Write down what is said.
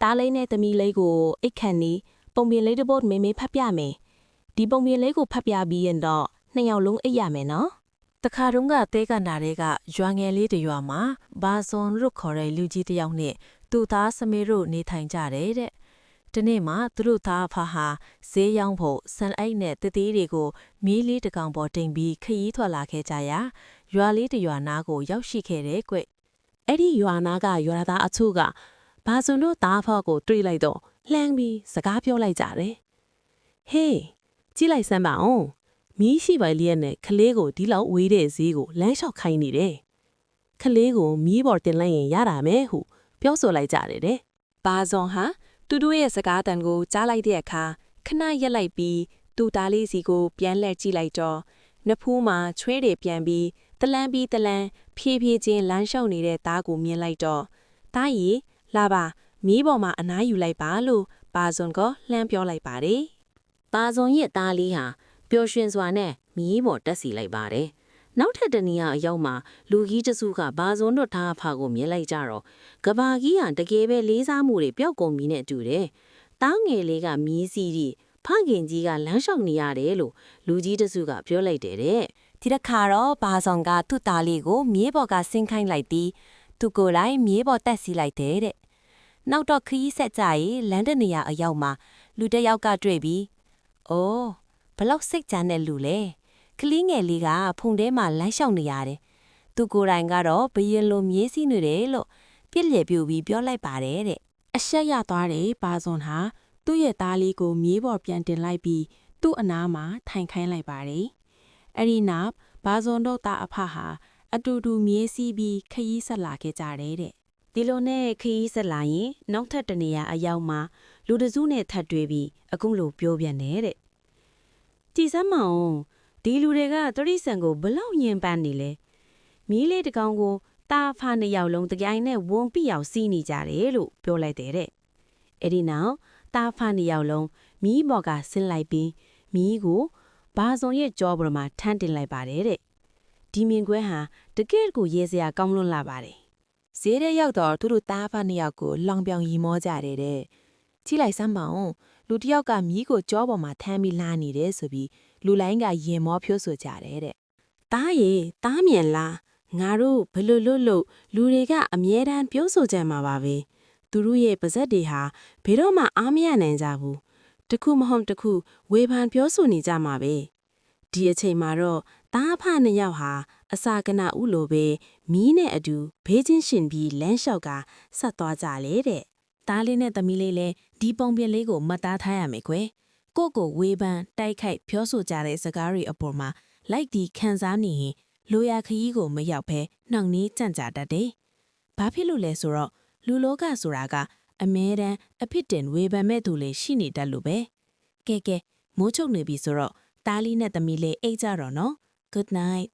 တားလေးနဲ့သမီးလေးကိုအိတ်ခန့်နီးပုံပြင်လေးတစ်ပုဒ်မေဖတ်ပြမယ်ဒီပုံပြင်လေးကိုဖတ်ပြပြီးရင်တော့နှစ်ယောက်လုံးအိတ်ရမယ်နော်တခါတုန်းကတဲကနာတွေကရွာငယ်လေးတရွာမှာဘာဇွန်လို့ခေါ်တဲ့လူကြီးတစ်ယောက်နဲ့သူ့သားစမေးတို့နေထိုင်ကြတယ်တဲ့ဒီနေ့မှသူတို့သားအဖဟာဈေးရောင်းဖို့ဆန်အိတ်နဲ့တသေးတွေကိုမီးလေးတစ်ကောင်ပေါ်တင်ပြီးခရီးထွက်လာခဲ့ကြရာရွာလေးတရွာနားကိုရောက်ရှိခဲ့တဲ့ကွအဲ့ဒီရွာနာကရွာသားအချို့ကဘာဇွန်တို့သားအဖကိုတွေးလိုက်တော့လှမ်းပြီးစကားပြောလိုက်ကြတယ်ဟေးကြည့်လိုက်စမ်းပါအောင်မီးရှိပါလျက်နဲ့ခလေးကိုဒီလောက်ဝေးတဲ့ဈေးကိုလမ်းလျှောက်ခိုင်းနေတယ်ခလေးကိုမီးပေါ်တင်လိုက်ရင်ရတာမယ်ဟုပြောဆိုလိုက်ကြတယ်တဲ့ဘာဇွန်ဟာသူတို့ရဲ့စကားတန်ကိုကြားလိုက်တဲ့အခါခဏရက်လိုက်ပြီးသူ့သားလေးစီကိုပြန်လှည့်ကြည့်လိုက်တော့နဖူးမှာချွဲတွေပြန်ပြီးတလန်းဖြည်းဖြည်းချင်းလမ်းလျှောက်နေတဲ့သားကိုမြင်လိုက်တော့သားရီလာပါမီးပေါ်မှာအနားယူလိုက်ပါလို့ဘာဇွန်ကလှမ်းပြောလိုက်ပါတယ်ဘာဇွန်ရဲ့သားလေးဟာပျော်ရွှင်စွာနဲ့မီးပေါ်တက်စီလိုက်ပါတယ်နောက်ထပ်တနည်းအရောက်မှာလူကြီးတစုကဘာဇွန်တို့သားအဖကိုမြင်လိုက်ကြတော့ကဘာကြီးဟာတကယ်ပဲလေးစားမှုတွေပျောက်ကုန်ပြီနဲ့တူတယ်။တားငယ်လေးကမီးစီးပြီးဖခင်ကြီးကလမ်းလျှောက်နေရတယ်လို့လူကြီးတစုကပြောလိုက်တယ်တဲ့။ဒီတစ်ခါတော့ဘာဇွန်ကသူ့သားလေးကိုမြေပေါ်ကဆင်းခိုင်းလိုက်ပြီးသူကိုယ်တိုင်မြေပေါ်တက်စီလိုက်တယ်တဲ့။နောက်တော့ခရီးဆက်ကြရေးလမ်းတနေရာအရောက်မှာလူတစ်ယောက်ကတွေ့ပြီးအိုးဘလောက်စိတ်ကြမ်းတဲ့လူလဲ။ကလေးငယ်လေးကဖုန်ထဲမှာလမ်းလျှောက်နေရတယ်။သူကိုယ်တိုင်ကတော့ဘရင်လိုမြေးစီးနေတယ်လို့ပြစ်လျက်ပြူပြီးပြောလိုက်ပါတယ်တဲ့အရှက်ရသွားတယ်ဘာဇွန်ဟာသူ့ရဲ့သားလေးကိုမြေးပေါ်ပြန်တင်လိုက်ပြီးသူ့အနားမှာထိုင်ခိုင်းလိုက်ပါတယ်အဲ့ဒီနောက်ဘာဇွန်တို့သားအဖဟာအတူတူမြေးစီးပြီးခရီးဆက်လာခဲ့ကြတယ်တဲ့ဒီလိုနဲ့ခရီးဆက်လာရင်နောက်ထပ်တနေရာအရောက်မှာလူတစုနဲ့ထပ်တွေ့ပြီးအခုလိုပြောပြန်တယ်တဲ့ကြည်စမ်းမအောင်ဒီလူတွေကတရိษံကိုဘလောက်ညင်ပန်းနေလဲမီးလေးတကောင်ကိုတာဖာနှစ်ယောက်လုံးတကြိုင်နဲ့ဝုံပြအောင်စီးနေကြတယ်လို့ပြောလိုက်တဲ့အဲ့ဒီနောက်တာဖာနှစ်ယောက်လုံးမီးပေါ်ကဆင်းလိုက်ပြီးမီးကိုဘာဇွန်ရဲ့ကြောပေါ်မှာထမ်းတင်လိုက်ပါတယ်တဲ့ဒီမြင်ကွဲဟာတကယ့်ကိုရဲစရာကောင်းလွန်းလာပါတယ်ဈေးထဲရောက်တော့သူတို့တာဖာနှစ်ယောက်ကိုလောင်ပြောင်ရီမောကြတယ်တဲ့ကြည့်လိုက်စမ်းပါဦးလူတစ်ယောက်ကမီးကိုကြောပေါ်မှာထမ်းပြီးလာနေတယ်ဆိုပြီးလူလိုင်းကရင်မောဖြိုးဆိုကြတယ်တဲ့တားရီတားမြန်လားငါတို့ဘလို့လို့လူတွေကအမြဲတမ်းပြောဆိုကြမှာပါပဲသူတို့ရဲ့ပါဇက်တွေဟာဘယ်တော့မှအားမရနိုင်ကြဘူးတခုမဟုတ်တခုဝေဖန်ပြောဆိုနေကြမှာပဲဒီအချိန်မှာတော့တားဖနှစ်ယောက်ဟာအစာကနာဥလိုပဲမီးနဲ့အတူဘေးချင်းရှင်ပြီးလမ်းလျှောက်ကဆက်သွားကြလေတဲ့တားလေးနဲ့သမီးလေးလည်းဒီပုံပြင်လေးကိုမှတ်သားထားရမယ်ကွယ်ကိုဝေဖန်တိုက်ခိုက်ပြောဆိုကြတဲ့စကားတွေအပေါ်မှာလိုက်ဒီခံစားနေရင်လိုရာခရီးကိုမရောက်ဘဲနှောင့်နှေးကြန့်ကြာတတ်တယ်။ဘာဖြစ်လို့လဲဆိုတော့လူလောကဆိုတာကအမဲတမ်းအဖြစ်တင်ဝေဖန်မဲ့သူလေးရှိနေတတ်လို့ပဲ။ကဲမိုးချုပ်နေပြီဆိုတော့တားလေးနဲ့သမီးလေးအိတ်ကြတော့နော်။ Good night